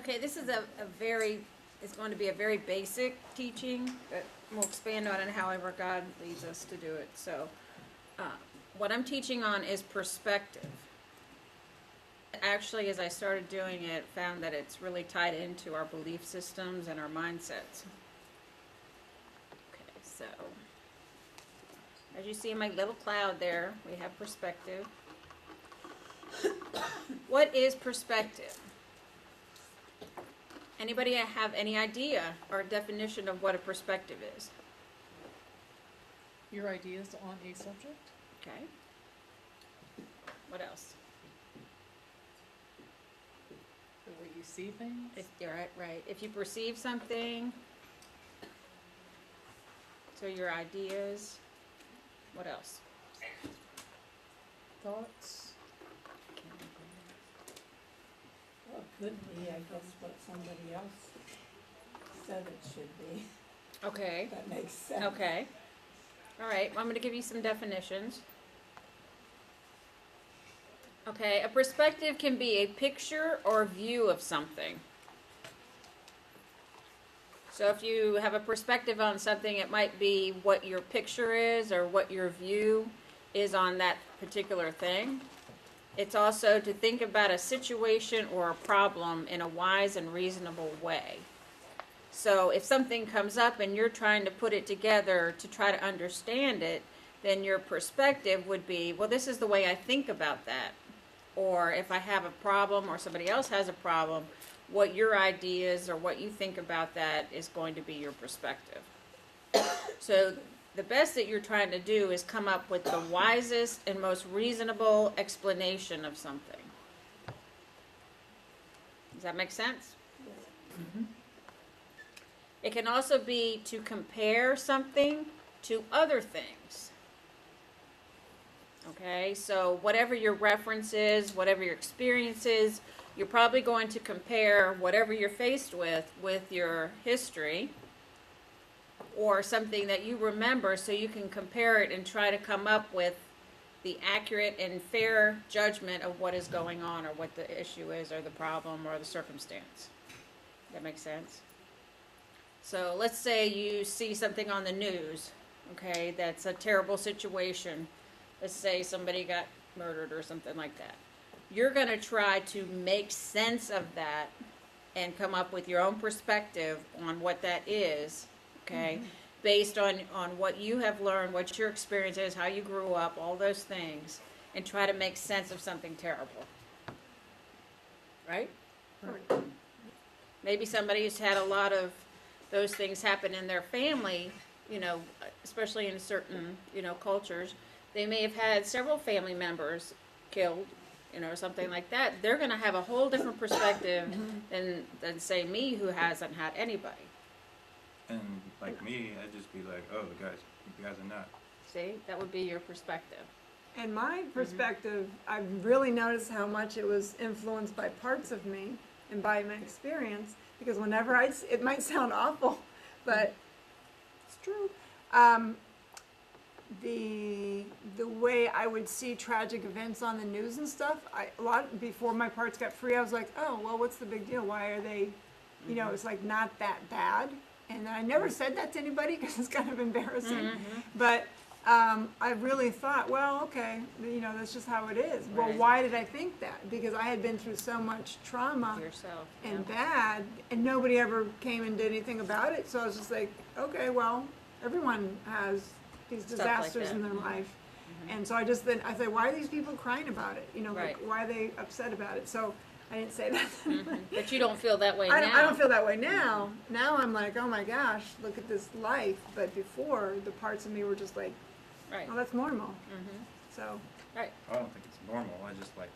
Okay, this is it's going to be a very basic teaching, but we'll expand on it however God leads us to do it. So, what I'm teaching on is perspective. Actually, as I started doing it, found that it's really tied into our belief systems and our mindsets. Okay, so, as you see in my little cloud there, we have perspective. What is perspective? Anybody have any idea or definition of what a perspective is? Your ideas on a subject? Okay. What else? The way you see things? You're right. If you perceive something, so your ideas. What else? Thoughts? Well, it could be, I guess, what somebody else said it should be. Okay. That makes sense. Okay. All right. Well, I'm going to give you some definitions. Okay. A perspective can be a picture or view of something. So if you have a perspective on something, it might be what your picture is or what your view is on that particular thing. It's also to think about a situation or a problem in a wise and reasonable way. So if something comes up and you're trying to put it together to try to understand it, then your perspective would be, well, this is the way I think about that. Or if I have a problem or somebody else has a problem, what your ideas or what you think about that is going to be your perspective. So the best that you're trying to do is come up with the wisest and most reasonable explanation of something. Does that make sense? Mm-hmm. It can also be to compare something to other things. Okay, so whatever your reference is, whatever your experience is, you're probably going to compare whatever you're faced with your history or something that you remember, so you can compare it and try to come up with the accurate and fair judgment of what is going on or what the issue is or the problem or the circumstance. That makes sense? So let's say you see something on the news, okay, that's a terrible situation. Let's say somebody got murdered or something like that. You're going to try to make sense of that and come up with your own perspective on what that is, okay, based on what you have learned, what your experience is, how you grew up, all those things, and try to make sense of something terrible. Right? Right. Maybe somebody who's had a lot of those things happen in their family, you know, especially in certain, you know, cultures. They may have had several family members killed, you know, or something like that. They're going to have a whole different perspective than say me, who hasn't had anybody. And like me, I'd just be like, oh, you guys are nuts. See, that would be your perspective. And my perspective, I've really noticed how much it was influenced by parts of me and by my experience, because whenever it might sound awful, but it's true. The way I would see tragic events on the news and stuff, before my parts got free, I was like, oh, well, what's the big deal? Why are they, you know, it's like not that bad. And I never said that to anybody because it's kind of embarrassing. But I really thought, well, okay, you know, that's just how it is. Well, Right. why did I think that? Because I had been through so much trauma Yourself. and yeah. bad, and nobody ever came and did anything about it. So I was just like, okay, well, everyone has these Stuff like disasters that. in their life. And so I said, why are these people crying about it? You know, Right. like, why are they upset about it? So I didn't say that. But you don't feel that way now. I don't feel that way now. Now I'm like, oh my gosh, look at this life. But before, the parts of me were just like, Right. oh, that's normal. So, Right. I don't think it's normal. I just like,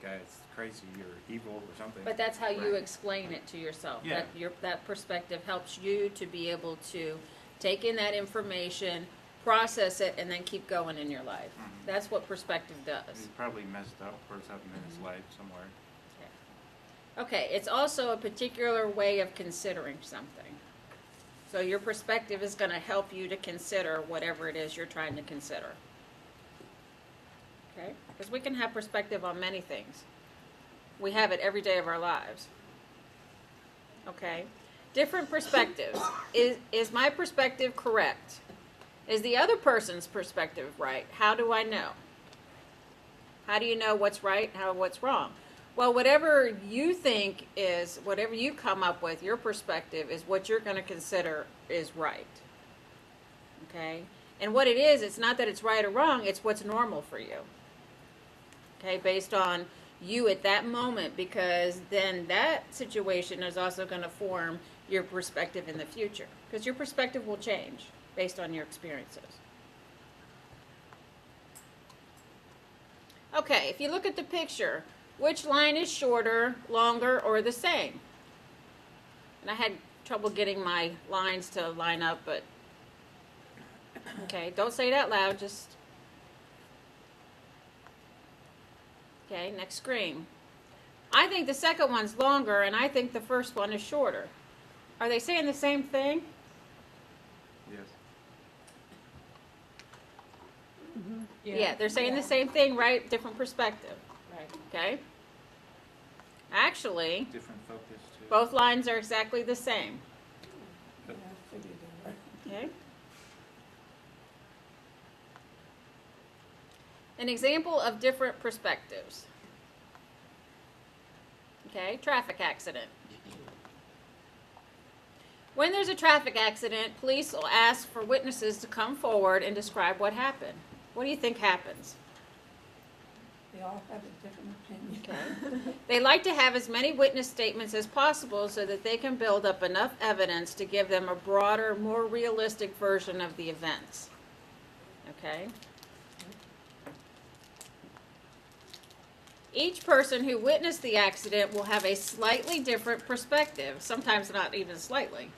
guys, crazy or evil or something. But that's how you Right. explain it to yourself. Yeah. That perspective helps you to be able to take in that information, process it, and then keep going in your life. That's what perspective does. He's probably messed up or something in his life somewhere. Okay, it's also a particular way of considering something. So your perspective is going to help you to consider whatever it is you're trying to consider. Okay? Because we can have perspective on many things. We have it every day of our lives. Okay? Different perspectives. Is my perspective correct? Is the other person's perspective right? How do I know? How do you know what's right and what's wrong? Well, whatever you think is, whatever you come up with, your perspective is what you're going to consider is right. Okay? And what it is, it's not that it's right or wrong, it's what's normal for you. Okay? Based on you at that moment, because then that situation is also going to form your perspective in the future. Because your perspective will change based on your experiences. Okay, if you look at the picture, which line is shorter, longer, or the same? And I had trouble getting my lines to line up, but okay, don't say it out loud, just okay, next screen. I think the second one's longer, and I think the first one is shorter. Are they saying the same thing? Yes. Yeah, they're saying the same thing, right? Different perspective. Right. Okay? Actually, Different focus too. both lines are exactly the same. Yeah, I figured they were. Okay? An example of different perspectives. Okay, traffic accident. When there's a traffic accident, police will ask for witnesses to come forward and describe what happened. What do you think happens? They all have a different opinion. Okay. They like to have as many witness statements as possible so that they can build up enough evidence to give them a broader, more realistic version of the events. Okay? Each person who witnessed the accident will have a slightly different perspective, sometimes not even slightly,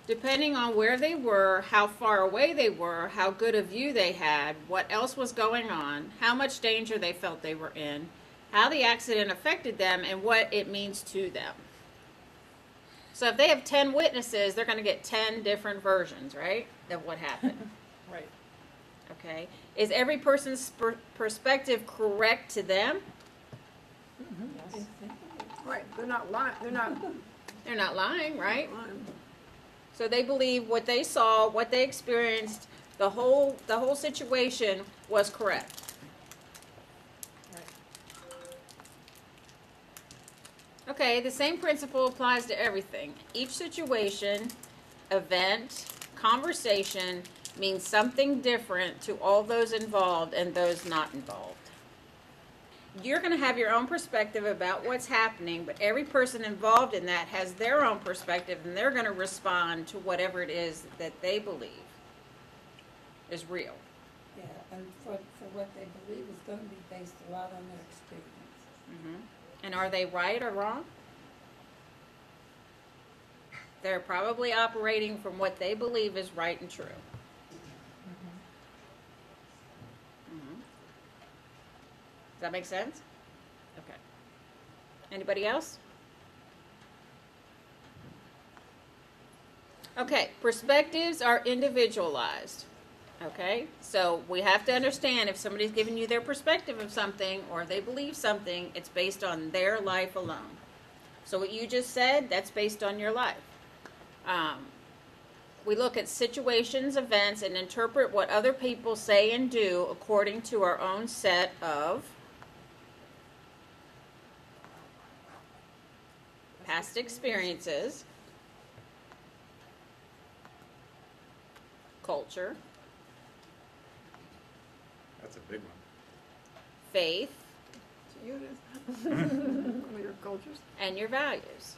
depending on where they were, how far away they were, how good a view they had, what else was going on, how much danger they felt they were in, how the accident affected them, and what it means to them. So if they have 10 witnesses, they're going to get 10 different versions, right, of what happened. Right. Okay? Is every person's perspective correct to them? Yes. Right, they're not lying, they're not They're not lying, right? lying. So they believe what they saw, what they experienced, the whole situation was correct. Right. Okay, the same principle applies to everything. Each situation, event, conversation means something different to all those involved and those not involved. You're going to have your own perspective about what's happening, but every person involved in that has their own perspective, and they're going to respond to whatever it is that they believe is real. Yeah, and for what they believe is gonna be based a lot on their experience. And are they right or wrong? They're probably operating from what they believe is right and true. Does that make sense? Okay. Anybody else? Okay, perspectives are individualized. Okay, so we have to understand if somebody's giving you their perspective of something or they believe something, it's based on their life alone. So what you just said, that's based on your life. We look at situations, events, and interpret what other people say and do according to our own set of past experiences, culture, That's a big one. faith, To you it is. One of your cultures. and your values.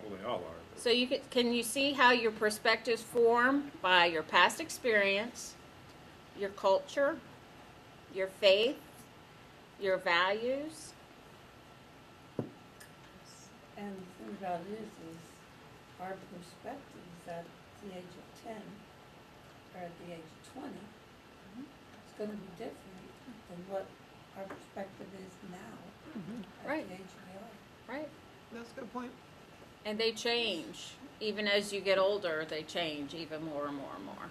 Well, they all are. But So can you see how your perspectives form by your past experience, your culture, your faith, your values? And the thing about it is our perspectives at the age of 10 or at the age of 20, it's gonna be different than what our perspective is now at Right. the age we are. Right. That's a good point. And they change. Even as you get older, they change even more and more and more.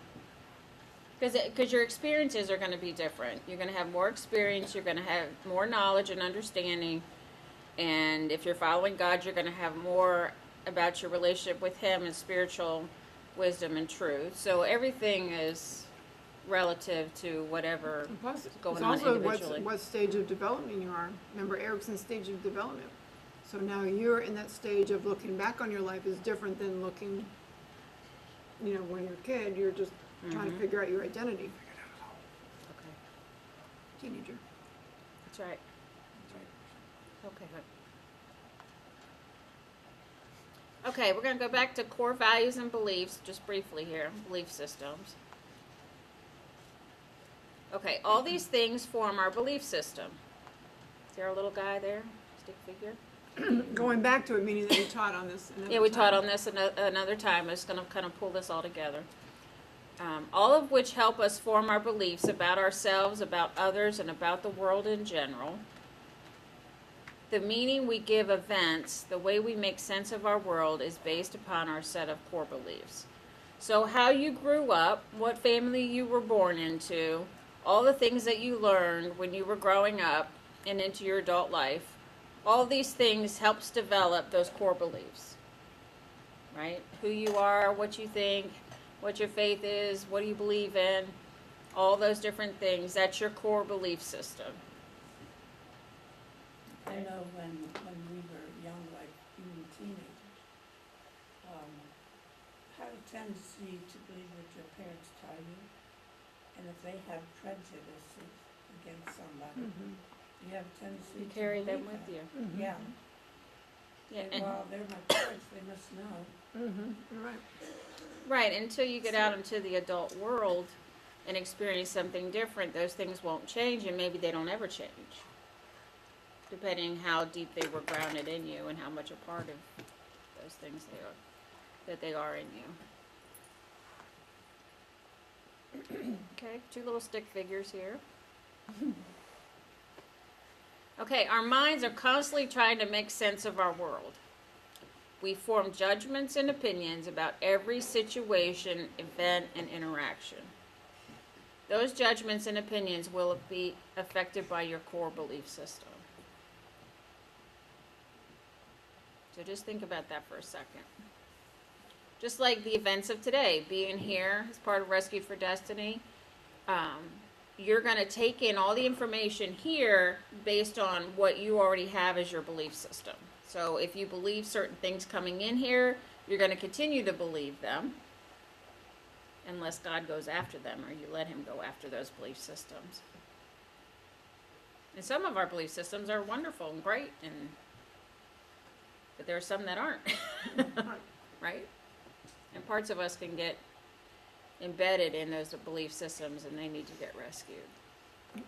Because your experiences are going to be different. You're going to have more experience. You're going to have more knowledge and understanding. And if you're following God, you're going to have more about your relationship with Him and spiritual wisdom and truth. So everything is relative to whatever. And plus, going it's on also individually. what stage of development you are. Remember Erickson's stage of development. So now you're in that stage of looking back on your life is different than looking, when you're a kid, you're just trying to figure out your identity. Okay, Teenager. that's right. Okay, good. Okay, we're going to go back to core values and beliefs, just briefly here, belief systems. Okay, all these things form our belief system. Is there a little guy there, stick figure? Going back to it, meaning that we taught on this. another Yeah, we taught time. on this another time. I'm just going to kind of pull this all together. All of which help us form our beliefs about ourselves, about others, and about the world in general. The meaning we give events, the way we make sense of our world, is based upon our set of core beliefs. So how you grew up, what family you were born into, all the things that you learned when you were growing up and into your adult life, all these things helps develop those core beliefs, right? Who you are, what you think, what your faith is, what do you believe in, all those different things. That's your core belief system. I know when we were young, like even teenagers, have a tendency to believe what your parents tell you, and if they have prejudices against somebody, you have a tendency You to carry them believe with that. you. Yeah. Yeah, Say, and- well, they're my parents, they must know. You're right. Right, until you get out into the adult world and experience something different, those things won't change, and maybe they don't ever change, depending how deep they were grounded in you and how much a part of those things they are in you. Okay, two little stick figures here. Okay, our minds are constantly trying to make sense of our world. We form judgments and opinions about every situation, event, and interaction. Those judgments and opinions will be affected by your core belief system. So just think about that for a second. Just like the events of today, being here as part of Rescued for Destiny, you're going to take in all the information here based on what you already have as your belief system. So if you believe certain things coming in here, you're going to continue to believe them unless God goes after them or you let Him go after those belief systems. And some of our belief systems are wonderful and great, but there are some that aren't, right? And parts of us can get embedded in those belief systems and they need to get rescued.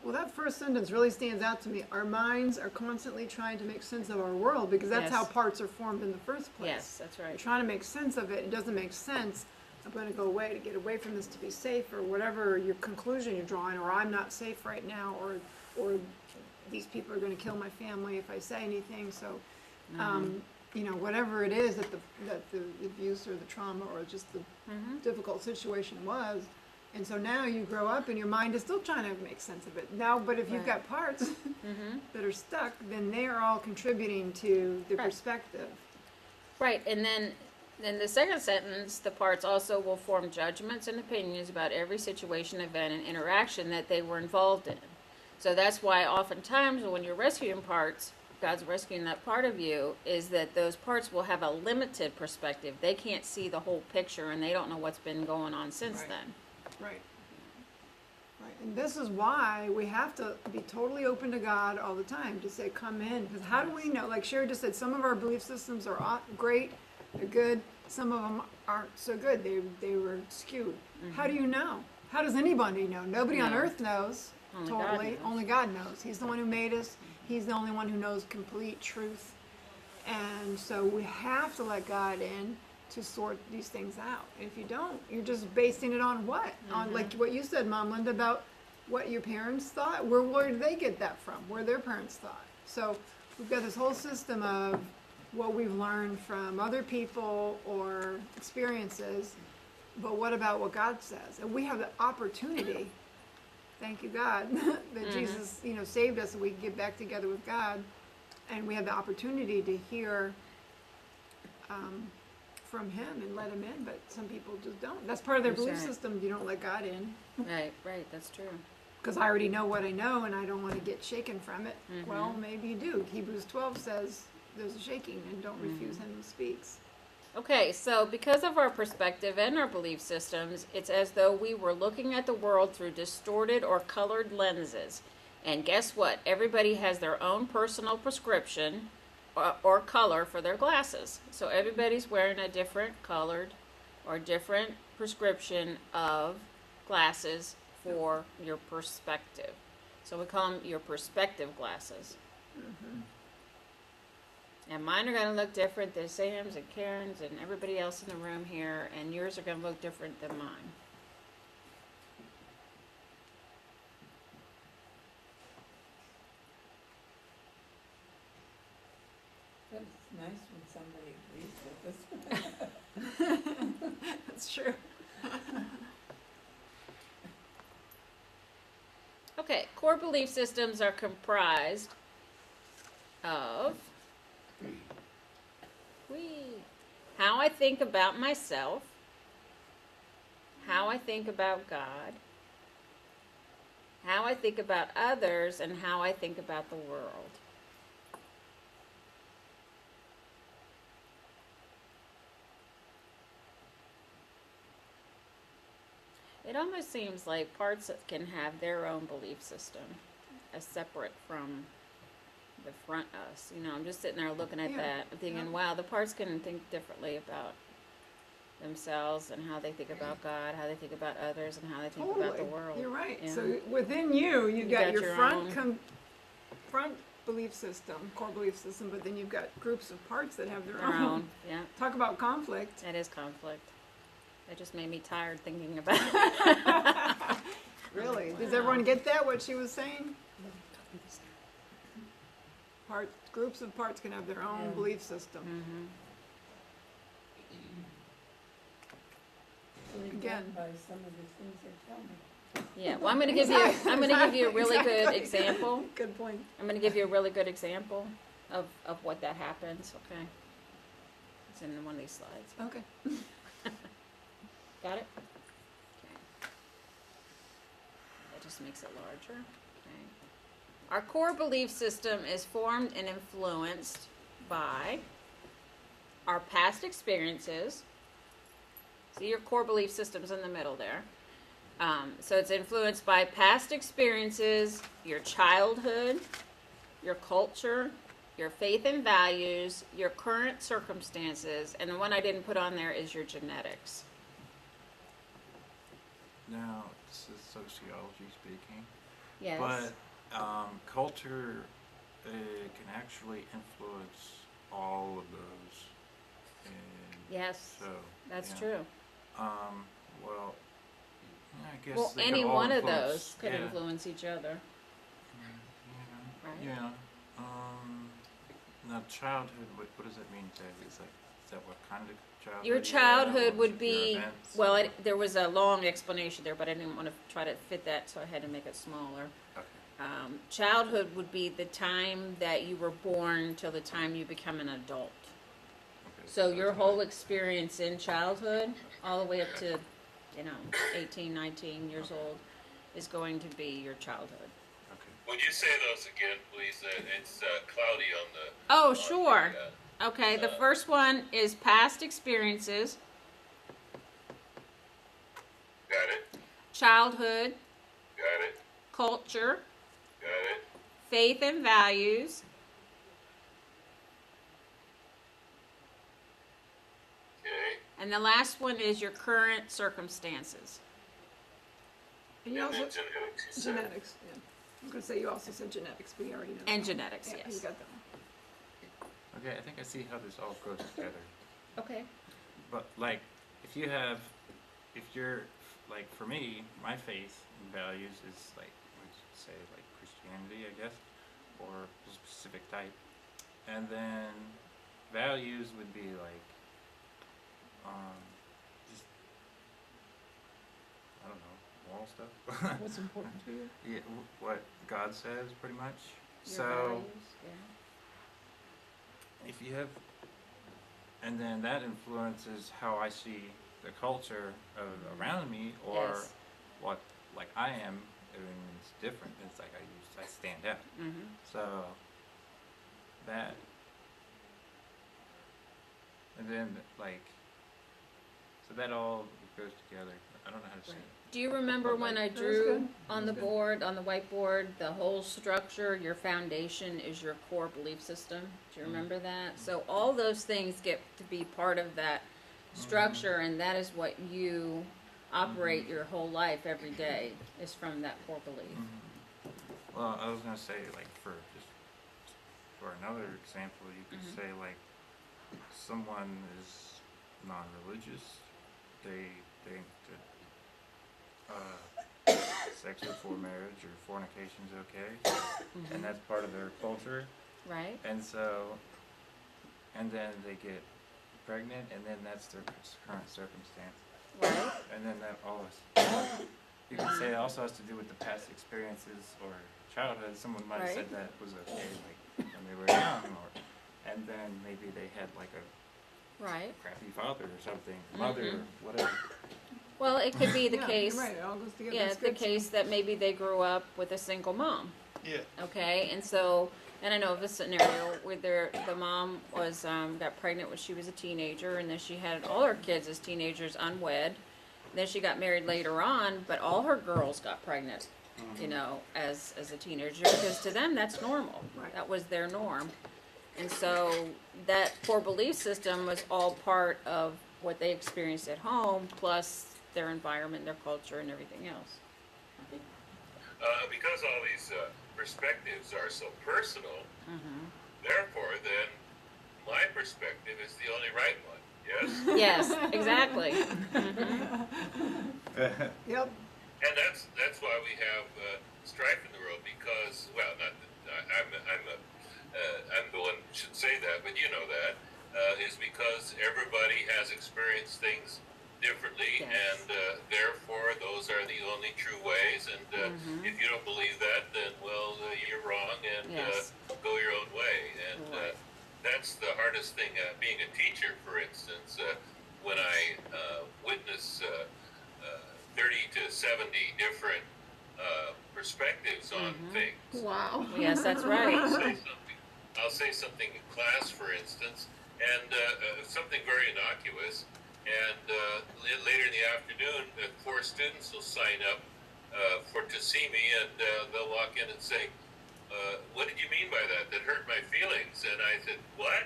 Well, that first sentence really stands out to me. Our minds are constantly trying to make sense of our world because that's Yes. how parts are formed in the first place. Yes, that's You're right. trying to make sense of it. It doesn't make sense. I'm going to go away to get away from this to be safe, or whatever your conclusion you're drawing, or I'm not safe right now, or these people are going to kill my family if I say anything. So, whatever it is that the abuse or the trauma or just the difficult situation was. And so now you grow up and your mind is still trying to make sense of it. Now, but if you've Right. got parts that are stuck, then they are all contributing to the Right. perspective. Right, and then the second sentence, the parts also will form judgments and opinions about every situation, event, and interaction that they were involved in. So that's why oftentimes when you're rescuing parts, God's rescuing that part of you, is that those parts will have a limited perspective. They can't see the whole picture and they don't know what's been going on since Right. then. Right. Right. And this is why we have to be totally open to God all the time to say, come in. Because how do we know? Like Sherry just said, some of our belief systems are great, they're good. Some of them aren't so good. They were skewed. How do you know? How does anybody know? Nobody on No. earth knows. Only God Totally. knows. Only God knows. He's the one who made us. He's the only one who knows complete truth. And so we have to let God in to sort these things out. If you don't, you're just basing it on what? On like what you said, Mom Linda, about what your parents thought. Where did they get that from? Where their parents thought. So we've got this whole system of what we've learned from other people or experiences, but what about what God says? And we have the opportunity, thank you God, that Jesus, saved us and we can get back together with God. And we have the opportunity to hear from him and let him in, but some people just don't. That's part of their That's belief right. system. You don't let God in. Right, right, that's true. Because I already know what I know and I don't want to get shaken from it. Mhm. Well, maybe you do. Hebrews 12 says there's a shaking and don't refuse him who speaks. Okay, so because of our perspective and our belief systems, it's as though we were looking at the world through distorted or colored lenses. And guess what? Everybody has their own personal prescription or color for their glasses. So everybody's wearing a different colored or different prescription of glasses for your perspective. So we call them your perspective glasses. And mine are going to look different than Sam's and Karen's and everybody else in the room here, and yours are going to look different than mine. But it's nice when somebody agrees with us. That's true. Okay, core belief systems are comprised of how I think about myself, how I think about God, how I think about others, and how I think about the world. It almost seems like parts can have their own belief system as separate from the front us. You know, I'm just sitting there looking at Yeah. that, I'm thinking, Yeah. wow, the parts can think differently about themselves and how they think about God, how they think about others, and how they think about the world. You're right. Yeah. So within you, you got got your your front own. front belief system, core belief system, but then you've got groups of parts that have their Their own, yeah. Talk about conflict. That is conflict. That just made me tired thinking about it. Really? Does everyone get that, what she was saying? Groups of parts can have their own Yeah. belief system. Mhm. Really Again. by some of the things they tell me. Yeah, well, I'm going to give you a really good Exactly. example. Good point. I'm going to give you a really good example of what that happens, okay? It's in one of these slides. Okay. Got it? Okay. That just makes it larger. Okay. Our core belief system is formed and influenced by our past experiences. See your core belief system's in the middle there. So it's influenced by past experiences, your childhood, your culture, your faith and values, your current circumstances, and the one I didn't put on there is your genetics. Now, this is sociology speaking, Yes. but culture can actually influence all of those. And Yes, so, that's yeah. true. Well, yeah, I guess Well, they could any all one of influence- those could yeah. influence each other. Right. Yeah. Now, childhood. What does that mean exactly? Is that what kind of childhood? Your you had, childhood or would your be, events? well, there was a long explanation there, but I didn't want to try to fit that, so I had to make it smaller. Okay. Childhood would be the time that you were born till the time you become an adult. Okay, So your that's whole what experience in childhood, all the way up to, 18, 19 years old, is going to be your childhood. okay. Would you say those again, please? It's cloudy on the. Oh, on sure. the, Okay, the first one is past experiences, got it. childhood, Got it. culture, Got it. faith and values, Okay. and the last one is your current circumstances. And you And also, then genetics. You said. genetics, yeah. I was gonna say you also said genetics, but you already know. And that. genetics, Yeah, yes. you got that one. Okay, I think I see how this all goes together. Okay. But like, if you're like, for me, my faith and values is like, would say like Christianity, I guess, or a specific type, and then values would be like, just I don't know, moral stuff. What's important to you? Yeah, what God says, pretty much. Your So values, yeah. if you have and then that influences how I see the culture around me, or Yes. what like I am doing is different. It's like I stand out. Mm-hmm. So that, and then like, so that all goes together. I don't know how to say it. Do you remember when I That was drew good. on the That was good. board, on the whiteboard, the whole structure, your foundation is your core belief system? Do you remember that? So all those things get to be part of that structure, and that is what you operate your whole life every day, is from that core belief. Well, I was gonna say, like, for another example, you could Mhm. say, like, someone is non-religious, they think that sex before marriage or fornication is okay, and that's part of their culture, Right? and so, and then they get pregnant, and then that's their current circumstance. Right? And then that always, you could say it also has to do with the past experiences or childhood. Someone might have Right. said that was okay, like when they were young, or, and then maybe they had like a Right. crappy father or something, mother, Mhm. whatever. Well, it could be the Yeah, case. You're right, it all goes together. Yeah, That's the good. case that maybe they grew up with a single mom. Yeah. Okay, and so, and I know of a scenario where the mom was got pregnant when she was a teenager, and then she had all her kids as teenagers unwed. Then she got married later on, but all her girls got pregnant, you know, as a teenager, because to them that's normal. Right. That was their norm, and so that core belief system was all part of what they experienced at home, plus their environment, their culture, and everything else. Because all these perspectives are so personal, Mm-hmm. therefore, then my perspective is the only right one. Yes, Yes, exactly. Mhm. Yep, and that's why we have strife in the world. Because, well, not that I'm the one who should say that, but you know that is because everybody has experienced things differently, Yes. and therefore those are the only true ways. And if you don't believe that, then well, you're wrong, and Yes. go your own way. And Right. that's the hardest thing. Being a teacher, for instance, when I witness 30 to 70 different perspectives on things. Wow. Yes, that's right. I'll say something in class, for instance, and something very innocuous. And later in the afternoon, 4 students will sign up to see me, and they'll walk in and say, "What did you mean by that? That hurt my feelings." And I said, "What?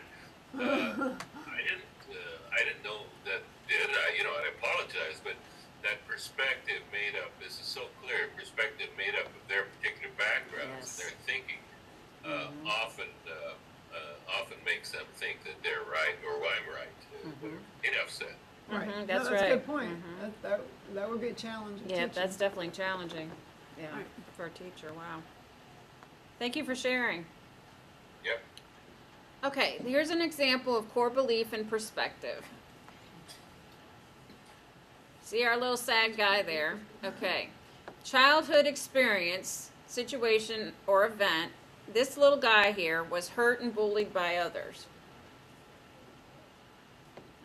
I didn't know that did. I apologize, but that perspective made up. This is so clear. Perspective made up of their particular backgrounds, Yes. and their thinking." Often makes them think that they're right or I'm right. Enough said. right. Mhm, No, that's a right. good point. Mhm. That would be a challenge. in Yeah, teaching. that's definitely challenging. Yeah, Right. for a teacher. Wow. Thank you for sharing. Yep. Okay, here's an example of core belief and perspective. See our little sad guy there? Okay. Childhood experience, situation, or event. This little guy here was hurt and bullied by others.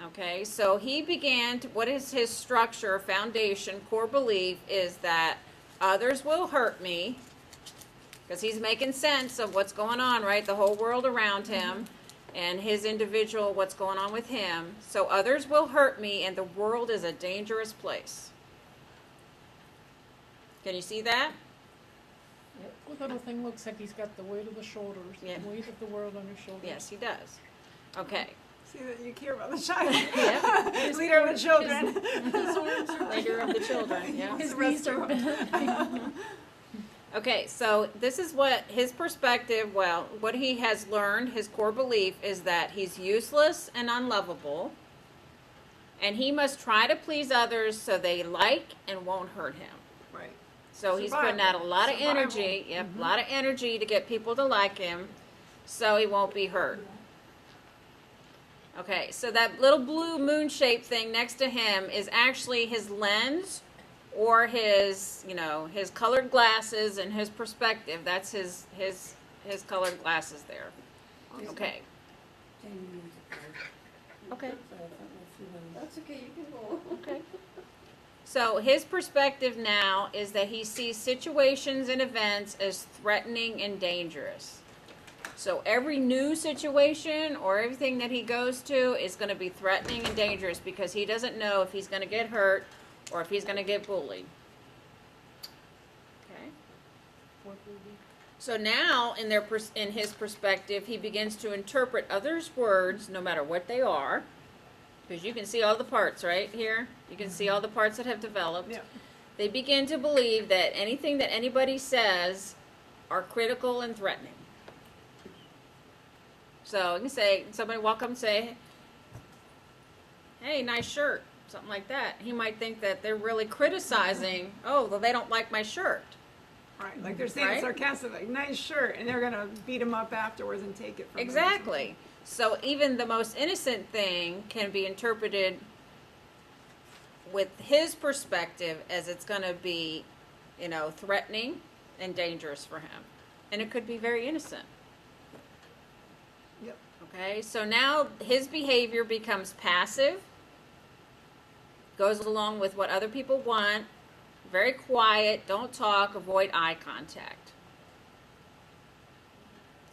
Okay, so he began to, what is his structure, foundation, core belief is that others will hurt me, because he's making sense of what's going on, right? The whole world around him and his individual, what's going on with him. So others will hurt me, and the world is a dangerous place. Can you see that? The little thing looks like he's got the weight of the shoulders, Yeah. the weight of the world on his shoulders. Yes, he does. Okay. See that you care about the child. Yep. Leader of the children. His arms are Leader of the children, yeah. His The rest knees are are- bent. Okay, so this is what his perspective, well, what he has learned, his core belief is that he's useless and unlovable, and he must try to please others so they like and won't hurt him. Right. So he's putting out a lot of Survival. energy, yep, a lot of energy to get people to like him so he won't be hurt. Okay, so that little blue moon-shaped thing next to him is actually his lens or his, his colored glasses and his perspective. That's his colored glasses there. Okay. Jamie needs a break. Okay. I don't know if you want to. That's okay, you can go. Okay. So his perspective now is that he sees situations and events as threatening and dangerous. So every new situation or everything that he goes to is going to be threatening and dangerous because he doesn't know if he's going to get hurt or if he's going to get bullied. Okay. So now, in his perspective, he begins to interpret others' words, no matter what they are, because you can see all the parts right here. You can see all the parts that have developed. Yeah. They begin to believe that anything that anybody says are critical and threatening. So you can say, somebody walk up and say, "Hey, nice shirt," something like that. He might think that they're really criticizing, "Oh, well, they don't like my shirt." Right, like they're saying it Right? sarcastic, like, nice shirt, and they're gonna beat him up afterwards and take it from him. Exactly. So even the most innocent thing can be interpreted with his perspective as it's going to be, threatening and dangerous for him. And it could be very innocent. Yep. Okay, so now his behavior becomes passive, goes along with what other people want, very quiet, don't talk, avoid eye contact.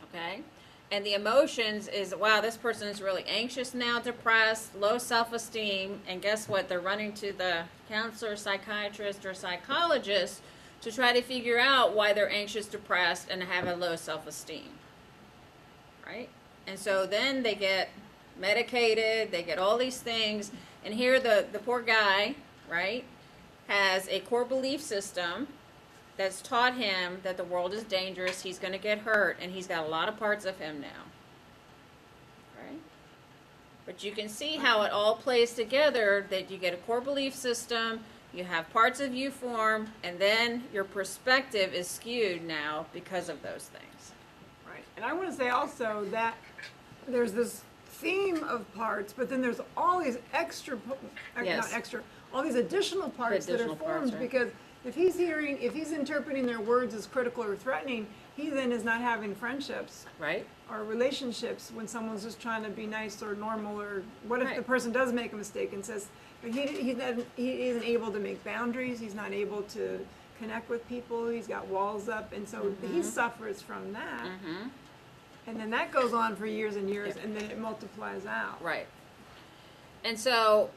Okay? And the emotions is, wow, this person is really anxious now, depressed, low self-esteem, and guess what? They're running to the counselor, psychiatrist, or psychologist to try to figure out why they're anxious, depressed, and have a low self-esteem. Right? And so then they get medicated, they get all these things, and here the poor guy, right, has a core belief system that's taught him that the world is dangerous, he's going to get hurt, and he's got a lot of parts of him now. Right? But you can see how it all plays together, that you get a core belief system, you have parts of you form, and then your perspective is skewed now because of those things. Right, and I wanna say also that there's this theme of parts, but then there's all these Yes. not extra, all these additional parts that Additional are parts, formed, right. because if he's interpreting their words as critical or threatening, he then is not having friendships Right? or relationships when someone's just trying to be nice or normal, or what if the Right. person does make a mistake and says, but he isn't able to make boundaries, he's not able to connect with people, he's got walls up, and so he suffers from that. Mm-hmm. And then that goes on for years and years, Yep. and then it multiplies out. Right. And so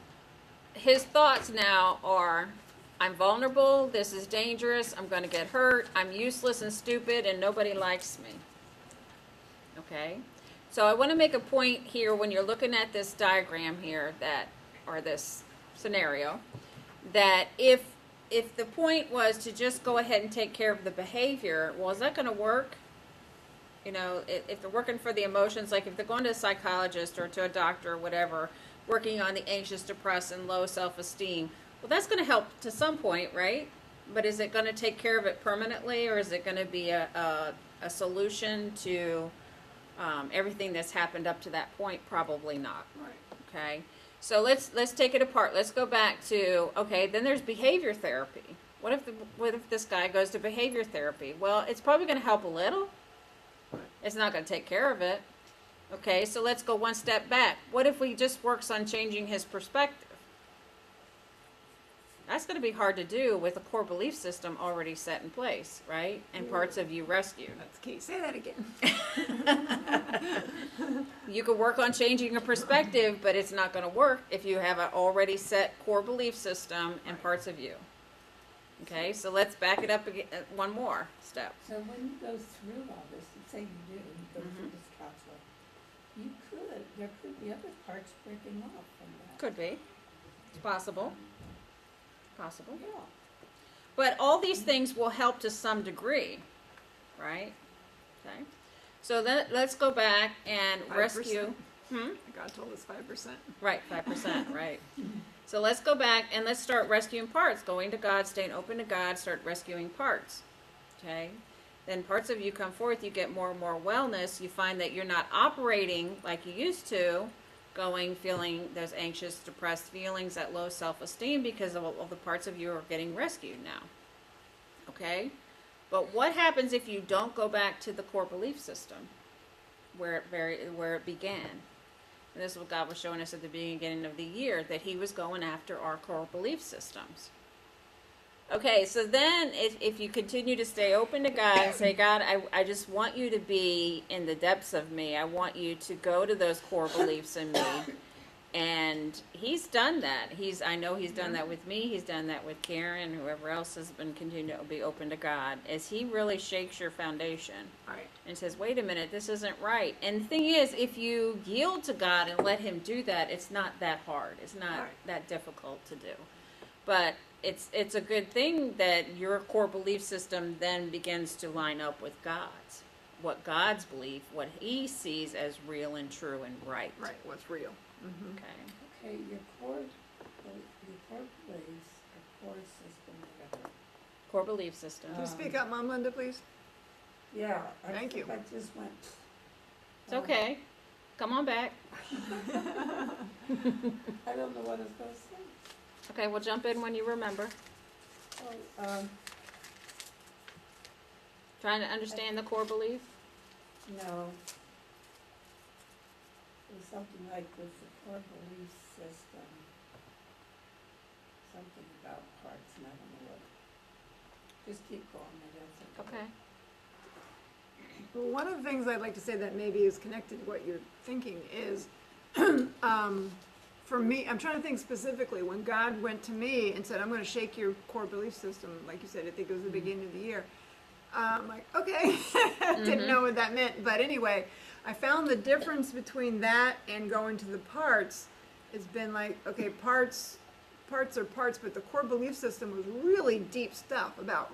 his thoughts now are, I'm vulnerable, this is dangerous, I'm going to get hurt, I'm useless and stupid, and nobody likes me. Okay? So I want to make a point here when you're looking at this diagram here, or this scenario, that if the point was to just go ahead and take care of the behavior, well, is that going to work? If they're working for the emotions, like if they're going to a psychologist or to a doctor or whatever, working on the anxious, depressed, and low self-esteem, well, that's going to help to some point, right? But is it going to take care of it permanently, or is it going to be a solution to everything that's happened up to that point? Probably not. Right. Okay, so let's take it apart. Let's go back to, okay, then there's behavior therapy. What if this guy goes to behavior therapy? Well, it's probably going to help a little. It's not going to take care of it. Okay, so let's go one step back. What if we just works on changing his perspective? That's going to be hard to do with a core belief system already set in place, right? And parts of you rescued. That's key. Say that again. You could work on changing a perspective, but it's not going to work if you have an already set core belief system and parts of you. Okay, so let's back it up again, one more step. So when you go through all this, and say you do, you go through this counselor, there could be other parts breaking off from that. Could be. It's possible. Possible. Yeah. But all these things will help to some degree, right? Okay. So let's go back and 5%. rescue. God told us 5%. Right, 5%, right. So let's go back and let's start rescuing parts. Going to God, staying open to God, start rescuing parts. Okay? Then parts of you come forth, you get more and more wellness. You find that you're not operating like you used to, feeling those anxious, depressed feelings, that low self-esteem, because of all the parts of you are getting rescued now. Okay? But what happens if you don't go back to the core belief system where it began? And this is what God was showing us at the beginning of the year, that he was going after our core belief systems. Okay, so then if you continue to stay open to God and say, God, I just want you to be in the depths of me. I want you to go to those core beliefs in me. And he's done that. I know he's done that with me. He's done that with Karen, whoever else has been continuing to be open to God, as he really shakes your foundation Right. and says, wait a minute, this isn't right. And the thing is, if you yield to God and let him do that, it's not that hard. It's not Right. that difficult to do. But it's a good thing that your core belief system then begins to line up with God's. What God's belief, what he sees as real and true and right. Right. What's real? Mm-hmm. Okay. Okay, your core beliefs or core system, whatever. Core belief system. Can you speak up, Mom Linda, please? Yeah, I Thank think you. I just went. It's okay. Come on back. I don't know what I was gonna say. Okay, we'll jump in when you remember. Oh, Trying to understand the core belief. no. It was something like with the core belief system. Something about parts, and I don't know what. Just keep going, maybe I'll think of it. Okay. Well, one of the things I'd like to say that maybe is connected to what you're thinking is, for me, I'm trying to think specifically, when God went to me and said, I'm going to shake your core belief system, like you said, I think it was the beginning of the year. I'm like, okay, didn't know what that meant. But anyway, I found the difference between that and going to the parts has been like, okay, parts are parts, but the core belief system was really deep stuff about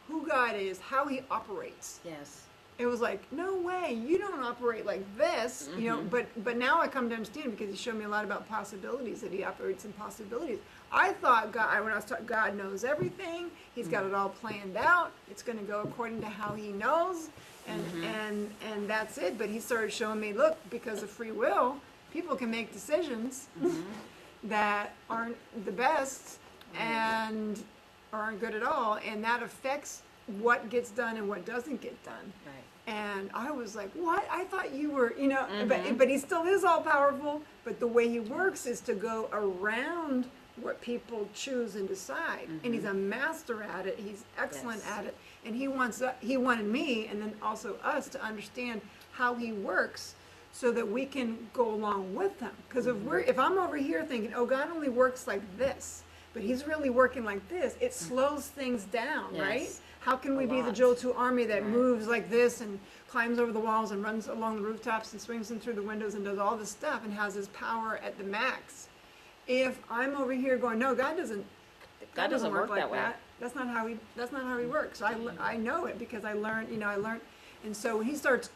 who God is, how he operates. Yes. It was like, no way, you don't operate like this, you know, but now I come to understand because he showed me a lot about possibilities, that he operates in possibilities. I thought God, when I was taught God knows everything, he's got it all planned out, it's going to go according to how he knows, and that's it. But he started showing me, look, because of free will, people can make decisions that aren't the best and aren't good at all, and that affects what gets done and what doesn't get done. Right. And I was like, what? I thought you were, you know, but he still is all powerful, but the way he works is to go around what people choose and decide. And he's a master at it. He's excellent Yes. at it. And he wanted me and then also us to understand how he works so that we can go along with him. Because if I'm over here thinking, oh, God only works like this, but he's really working like this, it slows things down, right? Yes. How can we A be the lot. Joel 2 army that Right. moves like this and climbs over the walls and runs along the rooftops and swings in through the windows and does all this stuff and has his power at the max? If I'm over here going, no, God doesn't work like that way. That's not how he works. I know it because I learned. And so when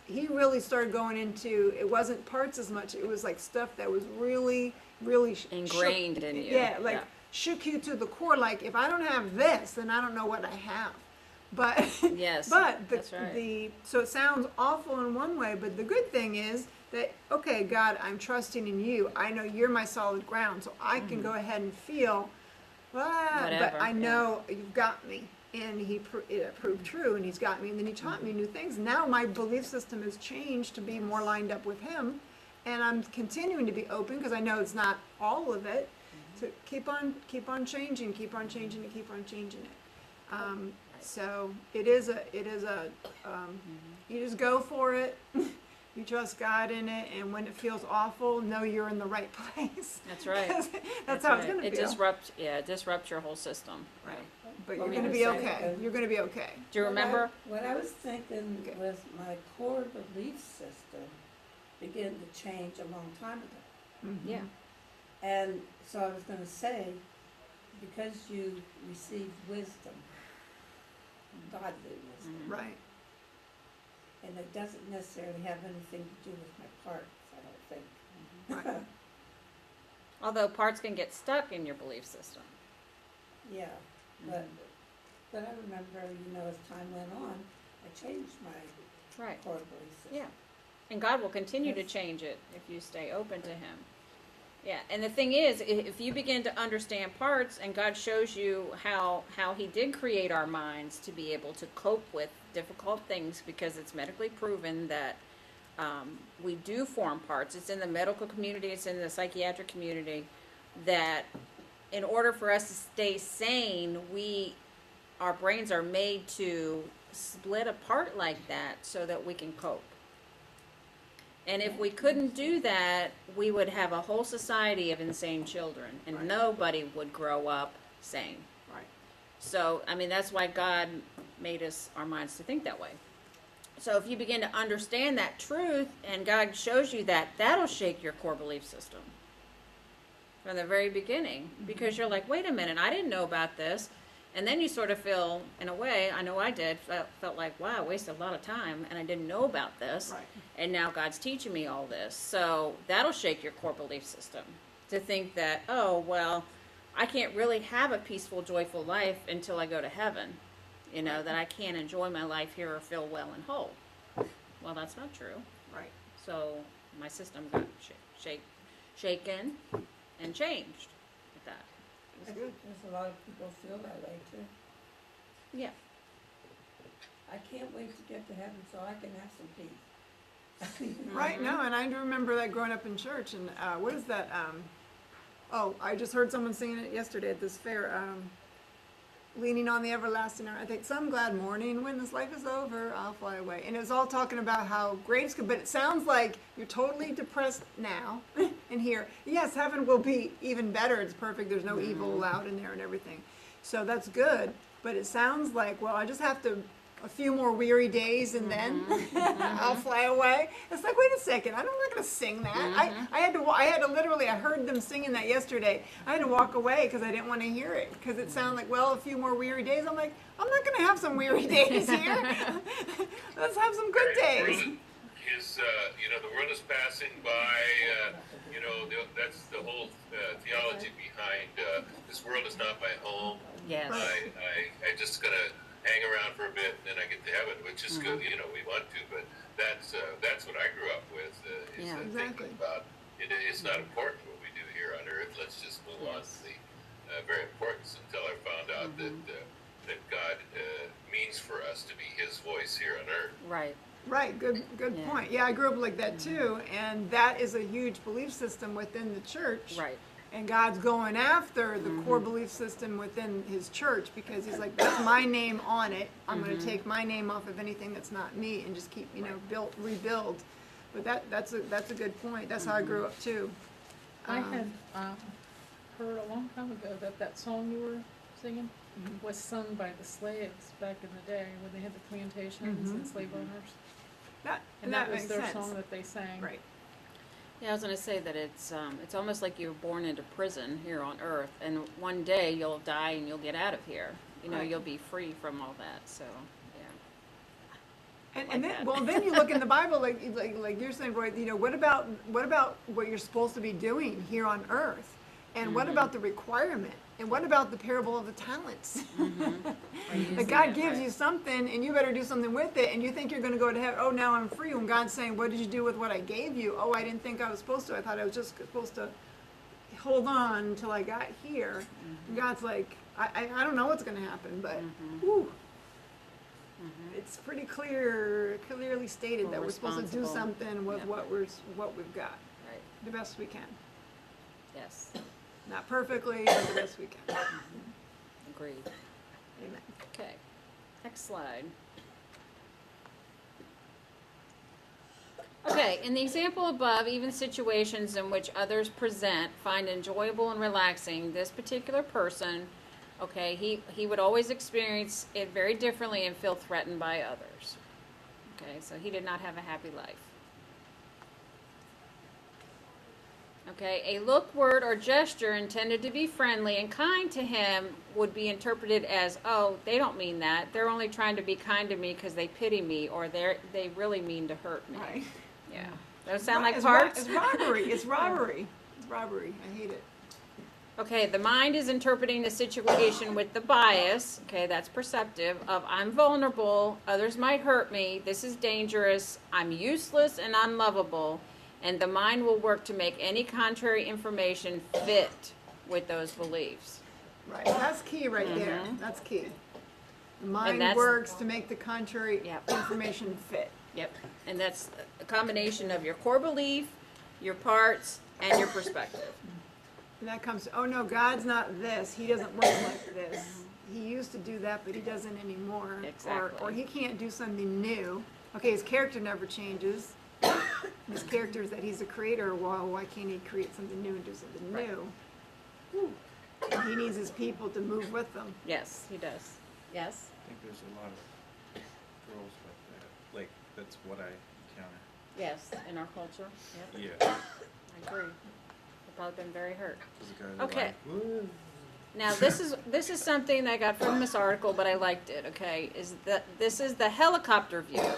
he really started going into, it wasn't parts as much, it was like stuff that was really, really Ingrained in you. Yeah, like shook you to the core. Like, if I don't have this, then I don't know what I have. But Yes, but that's right. So it sounds awful in one way, but the good thing is that, okay, God, I'm trusting in you. I know you're my solid ground, so I can go ahead and feel, but Whatever, I know you've got me. And it proved true, and he's got me, and then he taught me new things. Now my belief system has changed to be more lined up with him, and I'm continuing to be open because I know it's not all of it. So keep on changing, keep on changing it, keep on changing it. So it is a you just go for it. You trust God in it, and when it feels awful, know you're in the right place. That's right. That's how it's right. gonna It feel. disrupts your whole system. Right. But Well, you're gonna we be were okay. saying- You're gonna be okay. Do you remember? What I was thinking Okay. was my core belief system began to change a long time ago. Yeah. And so I was gonna say, because you received wisdom, godly wisdom, Right. and it doesn't necessarily have anything to do with my parts, I don't think. Right. Although parts can get stuck in your belief system. Yeah, but I remember, as time went on, I changed my Right. core belief system. Yeah. And God will continue to Yes. change it if you stay open to him. Yeah, and the thing is, if you begin to understand parts and God shows you how he did create our minds to be able to cope with difficult things, because it's medically proven that we do form parts. It's in the medical community, it's in the psychiatric community, that in order for us to stay sane, our brains are made to split apart like that so that we can cope. And if we couldn't do that, we would have a whole society of insane children, and Right. nobody would grow up sane. Right. So, I mean, that's why God made our minds to think that way. So if you begin to understand that truth, and God shows you that, that'll shake your core belief system from the very beginning, because you're like, wait a minute, I didn't know about this. And then you sort of feel, in a way, I know I did, felt like, wow, I wasted a lot of time, and I didn't know about this. Right. And now God's teaching me all this. So that'll shake your core belief system to think that, oh, well, I can't really have a peaceful, joyful life until I go to heaven. You know, that I can't enjoy my life here or feel well and whole. Well, that's not true. Right. So my system got shaken and changed with that. I think there's a lot of people feel that way too. Yeah. I can't wait to get to heaven so I can have some peace. Right, no, and I do remember that growing up in church, and what is that? Oh, I just heard someone singing it yesterday at this fair. Leaning on the everlasting arm. I think some glad morning when this life is over, I'll fly away. And it was all talking about how great it's good, but it sounds like you're totally depressed now and here. Yes, heaven will be even better. It's perfect. There's no evil allowed in there and everything. So that's good. But it sounds like, well, I just have to a few more weary days and then I'll fly away. It's like, wait a second, I'm not going to sing that. I had to literally, I heard them singing that yesterday. I had to walk away because I didn't want to hear it, because it sounded like, well, a few more weary days. I'm like, I'm not going to have some weary days here. Let's have some good days. The world is passing by. That's the whole theology behind this world is not my home. Yes. I just gonna hang around for a bit and then I get to heaven, which is good. We want to, but that's what I grew up with. Yeah. Exactly. Thinking about it's not important what we do here on earth. Let's just move on to the very importance until I found out that God means for us to be His voice here on earth. Right. Right, good Yeah. point. Yeah, I grew up like that too, and that is a huge belief system within the church. Right. And God's going after the core belief system within His church, because He's like, that's my name on it. I'm going to take my name off of anything that's not me and just keep, rebuild. But that's a good point. That's how I grew up too. I had heard a long time ago that song you were singing was sung by the slaves back in the day when they had the plantations and slave owners. And that was makes their sense. song that they sang. Right. Yeah, I was going to say that it's almost like you were born into prison here on earth, and one day you'll die and you'll get out of here. Right. You'll be free from all that. So, yeah. And like then, that. then you look in the Bible, like you're saying, Roy. What about what you're supposed to be doing here on earth, and what about the requirement, and what about the parable of the talents? That God gives you something, and you better do something with it, and you think you're going to go to heaven. Oh, now I'm free. When God's saying, "What did you do with what I gave you?" Oh, I didn't think I was supposed to. I thought I was just supposed to hold on until I got here. And God's like, I don't know what's going to happen, but whew. It's pretty clearly stated We're that we're supposed to do responsible. something with Yep. what we've got, Right. the best we can. Yes. Not perfectly, but the best we can. Agreed. Amen. Okay. Next slide. Okay, in the example above, even situations in which others present find enjoyable and relaxing, this particular person, okay, he would always experience it very differently and feel threatened by others. Okay, so he did not have a happy life. Okay, a look, word, or gesture intended to be friendly and kind to him would be interpreted as, oh, they don't mean that. They're only trying to be kind to me because they pity me, or they really mean to hurt me. Right. Yeah. Those sound like It's parts? It's robbery. It's robbery. It's robbery. I hate it. Okay, the mind is interpreting the situation with the bias, okay, that's perceptive, of I'm vulnerable, others might hurt me, this is dangerous, I'm useless and unlovable, and the mind will work to make any contrary information fit with those beliefs. Right. That's key right there. That's key. The mind that's- works to make the contrary Yep. information fit. Yep. And that's a combination of your core belief, your parts, and your perspective. And that comes to, oh no, God's not this. He doesn't work like this. He used to do that, but he doesn't anymore. Exactly. Or he can't do something new. Okay, his character never changes. His character is that he's a creator. Well, why can't he create something new and do something Right. new? And he needs his people to move with them. Yes, he does. Yes? I think there's a lot of girls like that. Like, that's what I encounter. Yes, in our culture. Yep. Yeah. I agree. They've probably been very hurt. Those guys are Okay. like, "Woo." Now, this is something that I got from this article, but I liked it, okay, is that this is the helicopter view.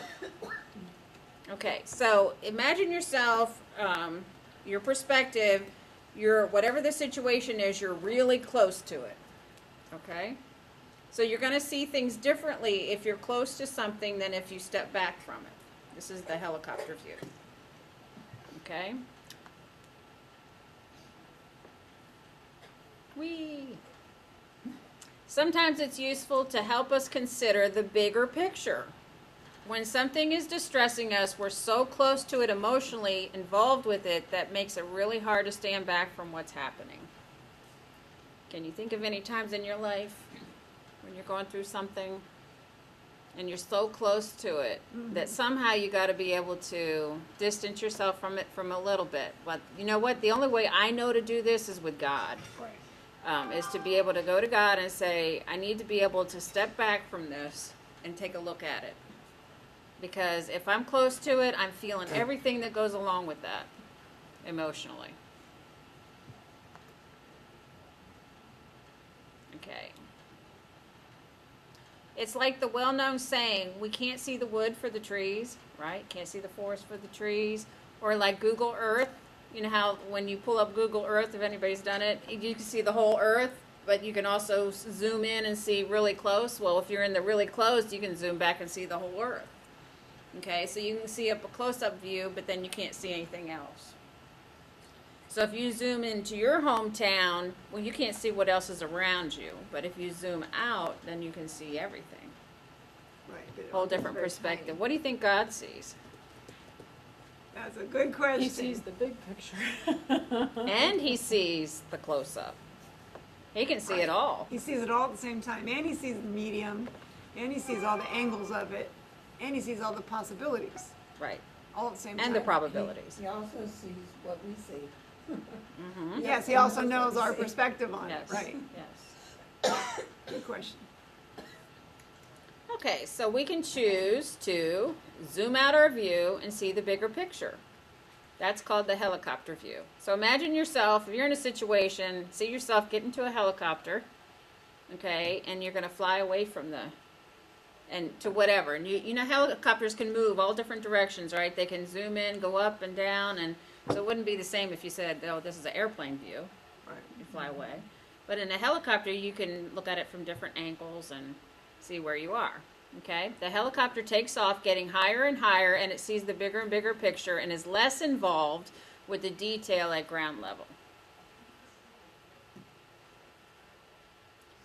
Okay, so imagine yourself, your perspective, whatever the situation is, you're really close to it, okay? So you're going to see things differently if you're close to something than if you step back from it. This is the helicopter view, okay? Sometimes it's useful to help us consider the bigger picture. When something is distressing us, we're so close to it emotionally, involved with it, that makes it really hard to stand back from what's happening. Can you think of any times in your life when you're going through something and you're so close to it that somehow you got to be able to distance yourself from it from a little bit? But you know what? The only way I know to do this is with God. Is to be able to go to God and say, I need to be able to step back from this and take a look at it. Because if I'm close to it, I'm feeling everything that goes along with that emotionally. Okay. It's like the well-known saying, we can't see the wood for the trees, right? Can't see the forest for the trees. Or like Google Earth. You know how when you pull up Google Earth, if anybody's done it, you can see the whole Earth, but you can also zoom in and see really close. Well, if you're in the really close, you can zoom back and see the whole Earth. Okay, so you can see up a close-up view, but then you can't see anything else. So if you zoom into your hometown, well, you can't see what else is around you. But if you zoom out, then you can see everything. Right. but it Whole all gets different very perspective. tiny. What do you think God sees? That's a good question. He sees the big picture. And he sees the close-up. He can see it all. He sees it all at the same time, and he sees the medium, and he sees all the angles of it, and he sees all the possibilities, Right. all at the same time. And the probabilities. He also sees what we see. Mm-hmm. Yes, he also knows our perspective on Yes. it, right? Yes. Good question. Okay, so we can choose to zoom out our view and see the bigger picture. That's called the helicopter view. So imagine yourself, if you're in a situation, see yourself get into a helicopter, okay, and you're going to fly away from and to whatever. And you know helicopters can move all different directions, right? They can zoom in, go up and down, and so it wouldn't be the same if you said, oh, this is an airplane view. Right. You fly away. But in a helicopter, you can look at it from different angles and see where you are. Okay? The helicopter takes off getting higher and higher, and it sees the bigger and bigger picture and is less involved with the detail at ground level.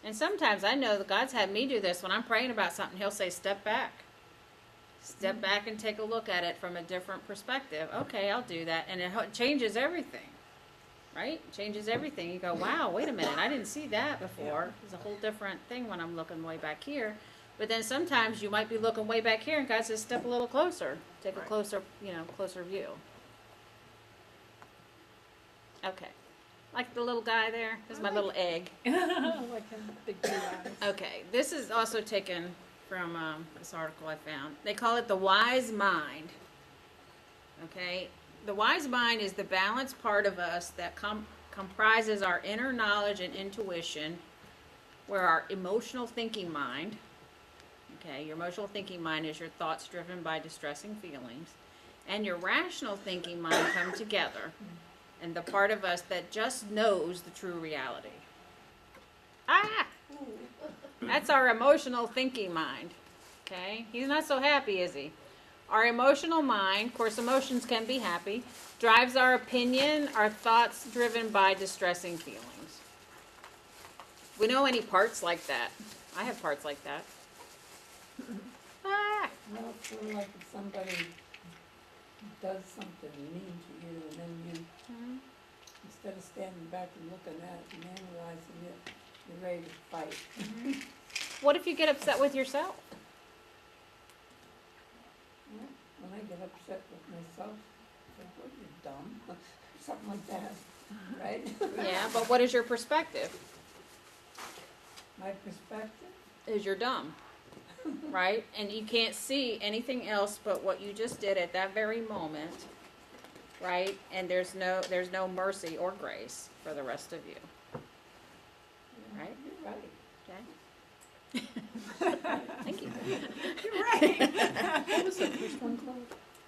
And sometimes I know that God's had me do this. When I'm praying about something, he'll say, step back. Step back and take a look at it from a different perspective. Okay, I'll do that. And it changes everything. Right? Changes everything. You go, wow, wait a minute. I didn't see that before. It's a whole different thing when I'm looking way back here. But then sometimes you might be looking way back here and God says, step a little closer. Take a closer, closer view. Okay. Like the little guy there. This is my little egg. Like him, big blue eyes. Okay. This is also taken from this article I found. They call it the wise mind. Okay. The wise mind is the balanced part of us that comprises our inner knowledge and intuition, where our emotional thinking mind, okay, your emotional thinking mind is your thoughts driven by distressing feelings, and your rational thinking mind come together, and the part of us that just knows the true reality. That's our emotional thinking mind. Okay? He's not so happy, is he? Our emotional mind, of course, emotions can be happy, drives our opinion, our thoughts driven by distressing feelings. We know any parts like that. I have parts like that. Well, it's sort of like if somebody does something mean to you, and then you, instead of standing back and looking at it and analyzing it, you're ready to fight. What if you get upset with yourself? Well, when I get upset with myself, I think, what, you're dumb, something like that, right? Yeah, but what is your perspective? My perspective, Is you're dumb, right? And you can't see anything else but what you just did at that very moment, right? And there's no mercy or grace for the rest of you, right? you're right. Okay. Thank you. What was the first one called?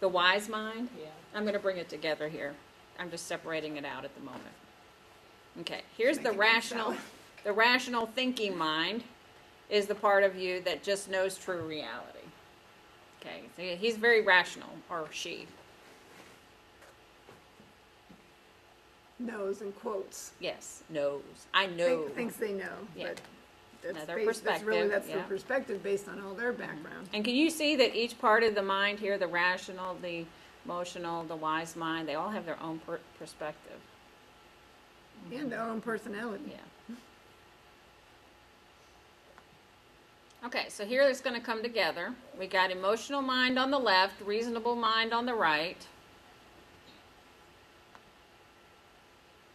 The wise mind. Yeah. I'm going to bring it together here. I'm just separating it out at the moment. Okay, here's the rational, the rational thinking mind is the part of you that just knows true reality. Okay, so he's very rational, or she. Knows and quotes. Yes, knows. I know. Thinks they know, Yeah. but that's, Their that's really, perspective, that's their yeah. perspective based on all their background. And can you see that each part of the mind here, the rational, the emotional, the wise mind, they all have their own perspective. And their own personality. Yeah. Okay, so here it's going to come together. We got emotional mind on the left, reasonable mind on the right.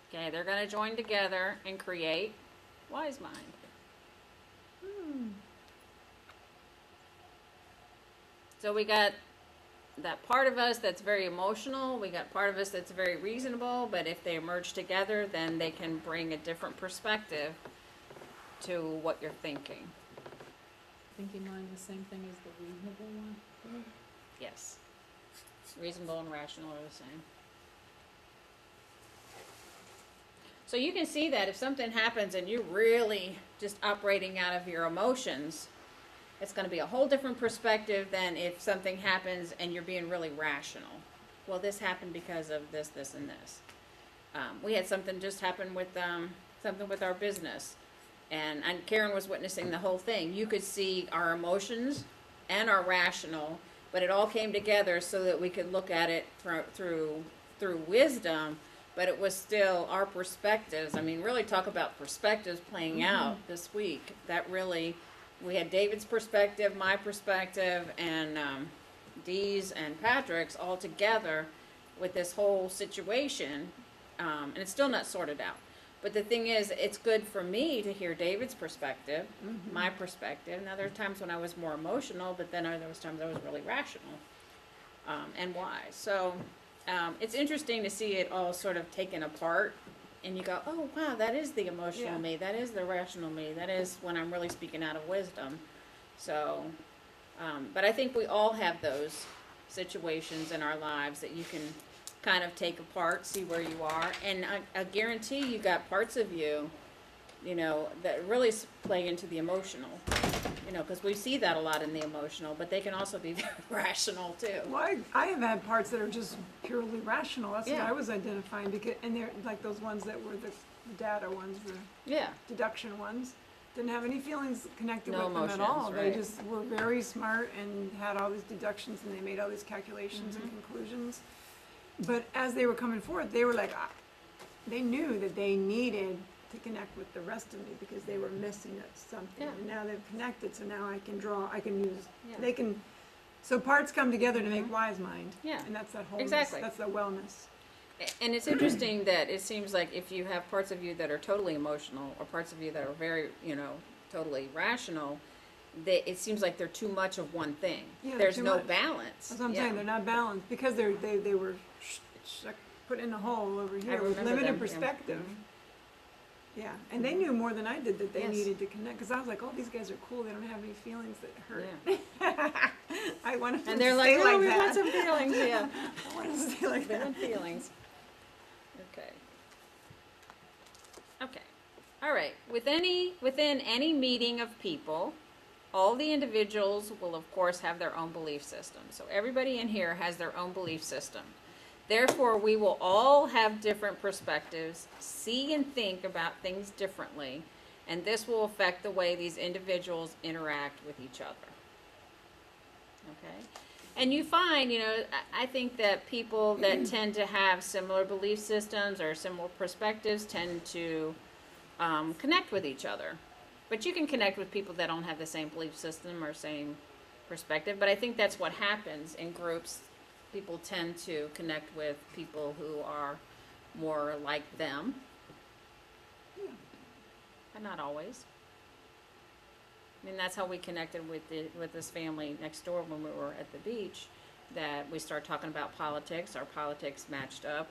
Okay, they're going to join together and create wise mind. So we got that part of us that's very emotional, we got part of us that's very reasonable, but if they merge together, then they can bring a different perspective to what you're thinking. Thinking mind the same thing as the reasonable one? Yes. Reasonable and rational are the same. So you can see that if something happens and you're really just operating out of your emotions, it's going to be a whole different perspective than if something happens and you're being really rational. Well, this happened because of this, this, and this. We had something just happen with something with our business, and Karen was witnessing the whole thing. You could see our emotions and our rational, but it all came together so that we could look at it through wisdom. But it was still our perspectives. I mean, really talk about perspectives playing out this week. That really, we had David's perspective, my perspective, and Dee's and Patrick's all together with this whole situation. And it's still not sorted out. But the thing is, it's good for me to hear David's perspective, my perspective. Now, there are times when I was more emotional, but then there was times I was really rational and wise. So it's interesting to see it all sort of taken apart, and you go, oh, wow, that is the emotional me, that is the rational me, that is when I'm really speaking out of wisdom. So, but I think we all have those situations in our lives that you can kind of take apart, see where you are, and I guarantee you got parts of you, you know, that really play into the emotional, you know, because we see that a lot in the emotional, but they can also be very rational too. Well, I have had parts that are just purely rational. That's what Yeah. I was identifying, because, and they're like those ones that were the data ones, the Yeah, deduction ones. Didn't have any feelings connected No with them at all. emotions, They right. just were very smart and had all these deductions, and they made all these calculations and conclusions. But as they were coming forth, they were like, they knew that they needed to connect with the rest of me because they were missing something. Yeah. And now they've connected, so now I can use, Yeah. they can, so parts come together to make wise mind. Yeah. And that's that wholeness. Exactly. That's the wellness. and it's interesting that it seems like if you have parts of you that are totally emotional or parts of you that are very, you know, totally rational, it seems like they're too much of one thing. Yeah, There's too no much. balance. That's what I'm Yeah. saying, they're not balanced because they were put in a hole over here with remember limited them, yeah. perspective. Yeah, and they knew more than I did that they Yes. needed to connect, because I was like, oh, these guys are cool, they don't have any feelings that hurt. Yeah. I wanted them And to they're stay like, like oh, we want that. some feelings, yeah. I wanted to stay like They that. want feelings. Okay. Okay. All right. Within any meeting of people, all the individuals will, of course, have their own belief system. So everybody in here has their own belief system. Therefore, we will all have different perspectives, see and think about things differently, and this will affect the way these individuals interact with each other. Okay. And you find, I think that people that tend to have similar belief systems or similar perspectives tend to connect with each other. But you can connect with people that don't have the same belief system or same perspective. But I think that's what happens in groups. People tend to connect with people who are more like them. But not always. I mean, that's how we connected with this family next door when we were at the beach, that we started talking about politics. Our politics matched up.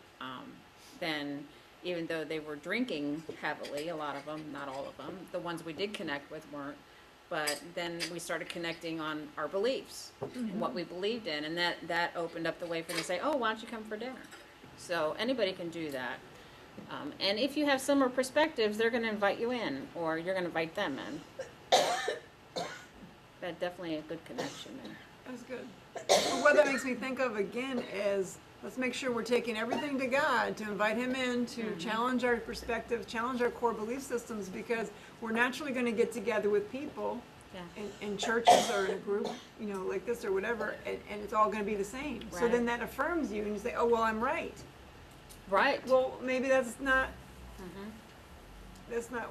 Then, even though they were drinking heavily, a lot of them, not all of them, the ones we did connect with weren't. But then we started connecting on our beliefs and what we believed in, and that opened up the way for them to say, oh, why don't you come for dinner? So anybody can do that. And if you have similar perspectives, they're going to invite you in, or you're going to invite them in. That definitely a good connection there. That's good. Well, what that makes me think of again is, let's make sure we're taking everything to God to invite Him in, to challenge our perspectives, challenge our core belief systems, because we're naturally going to get together with people Yeah. in churches or in a group, like this or whatever, and it's all going to be the same. So Right. then that affirms you, and you say, oh, well, I'm right. Right. Well, maybe that's not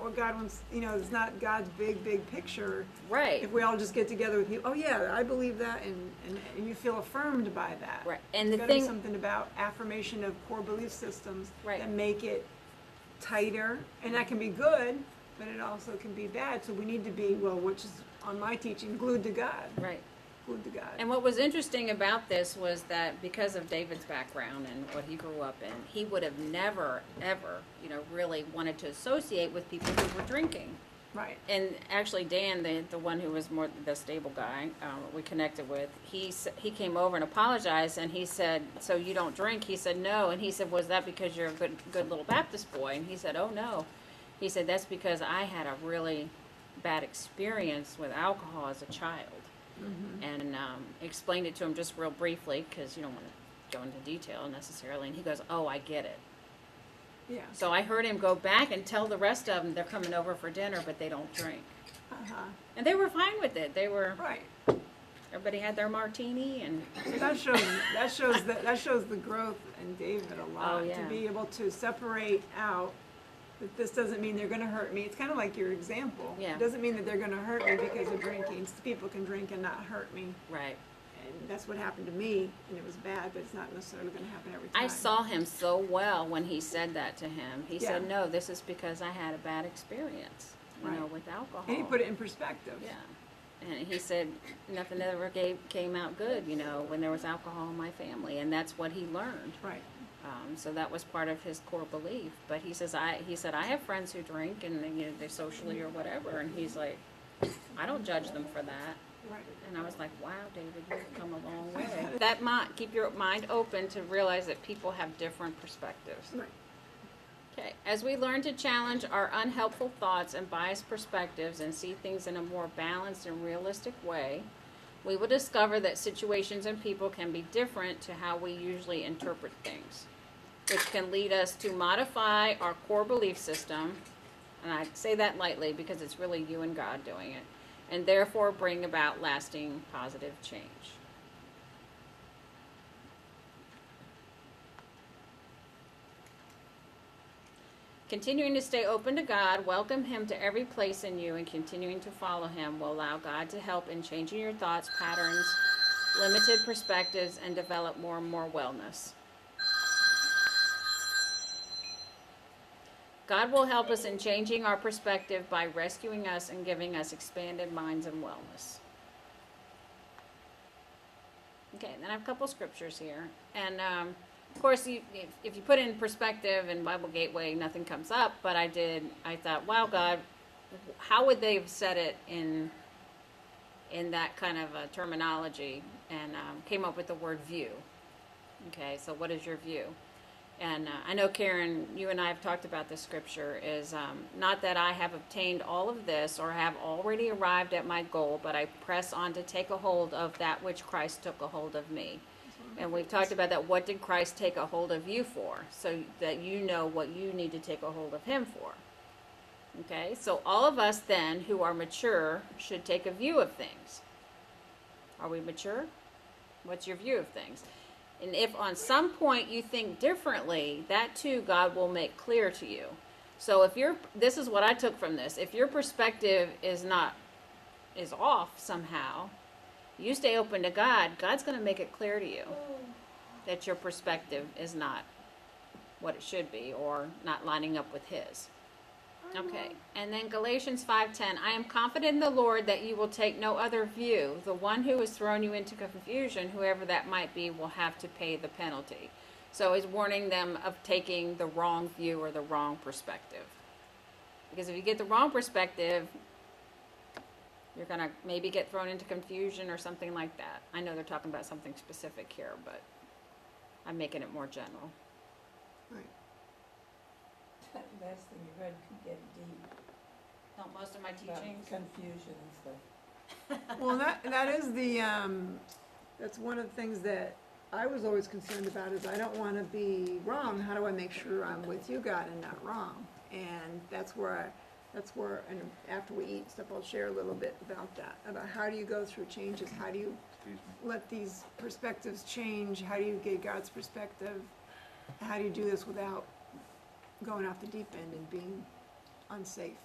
what God wants, it's not God's big picture. Right. If we all just get together with you, oh yeah, I believe that, and you feel affirmed by that. Right. And There's the gotta be thing, something about affirmation of core belief systems Right. that make it tighter, and that can be good, but it also can be bad. So we need to be, which is on my teaching, glued to God. right. Glued to God. And what was interesting about this was that because of David's background and what he grew up in, he would have never, ever, really wanted to associate with people who were drinking. Right. And actually, Dan, the one who was more the stable guy we connected with, he came over and apologized, and he said, "So you don't drink?" He said, "No." And he said, "Was that because you're a good little Baptist boy?" And he said, "Oh no." He said, "That's because I had a really bad experience with alcohol as a child." And explained it to him just real briefly, because you don't want to go into detail necessarily. And he goes, "Oh, I get it." Yeah. So I heard him go back and tell the rest of them they're coming over for dinner, but they don't drink. Uh-huh. And they were fine with it. They were, Right. everybody had their martini, and So that shows the growth in David a lot. Oh, yeah. To be able to separate out that this doesn't mean they're going to hurt me. It's kind of like your example. Yeah. It doesn't mean that they're going to hurt me because of drinking. People can drink and not hurt me. right. And that's what happened to me, and it was bad, but it's not necessarily going to happen every time. I saw him so well when he said that to him. He said, Yeah. "No, this is because I had a bad experience, Right. with alcohol." And he put it in perspective. Yeah. And he said nothing ever came out good, when there was alcohol in my family, and that's what he learned. Right. So that was part of his core belief. But he said, I have friends who drink, and they socially or whatever, and he's like, I don't judge them for that. Right. And I was like, wow, David, you've come a long way. Keep your mind open to realize that people have different perspectives. Right. Okay, as we learn to challenge our unhelpful thoughts and biased perspectives and see things in a more balanced and realistic way, we will discover that situations and people can be different to how we usually interpret things, which can lead us to modify our core belief system, and I say that lightly because it's really you and God doing it, and therefore bring about lasting positive change. Continuing to stay open to God, welcome Him to every place in you, and continuing to follow Him will allow God to help in changing your thoughts, patterns, limited perspectives, and develop more and more wellness. God will help us in changing our perspective by rescuing us and giving us expanded minds and wellness. Okay, then I have a couple scriptures here. And of course, if you put in perspective in Bible Gateway, nothing comes up. But I thought, wow, God, how would they have said it in that kind of a terminology? And came up with the word view. Okay, so what is your view? And I know, Karen, you and I have talked about this scripture, is not that I have obtained all of this or have already arrived at my goal, but I press on to take a hold of that which Christ took a hold of me. And we've talked about that. What did Christ take a hold of you for? So that you know what you need to take a hold of Him for. Okay, so all of us then who are mature should take a view of things. Are we mature? What's your view of things? And if on some point you think differently, that too God will make clear to you. So if this is what I took from this. If your perspective is off somehow, you stay open to God, God's going to make it clear to you that your perspective is not what it should be or not lining up with his. Okay, and then Galatians 5:10, I am confident in the Lord that you will take no other view. The one who has thrown you into confusion, whoever that might be, will have to pay the penalty. So he's warning them of taking the wrong view or the wrong perspective. Because if you get the wrong perspective, you're going to maybe get thrown into confusion or something like that. I know they're talking about something specific here, but I'm making it more general. Right. Last thing you read could get deep Don't most of my about teachings? confusion and stuff. Well, that is that's one of the things that I was always concerned about is I don't want to be wrong. How do I make sure I'm with you, God, and not wrong? And that's where, and after we eat and stuff, I'll share a little bit about that, about how do you go through changes? How do you Excuse me. let these perspectives change? How do you get God's perspective? How do you do this without going off the deep end and being unsafe?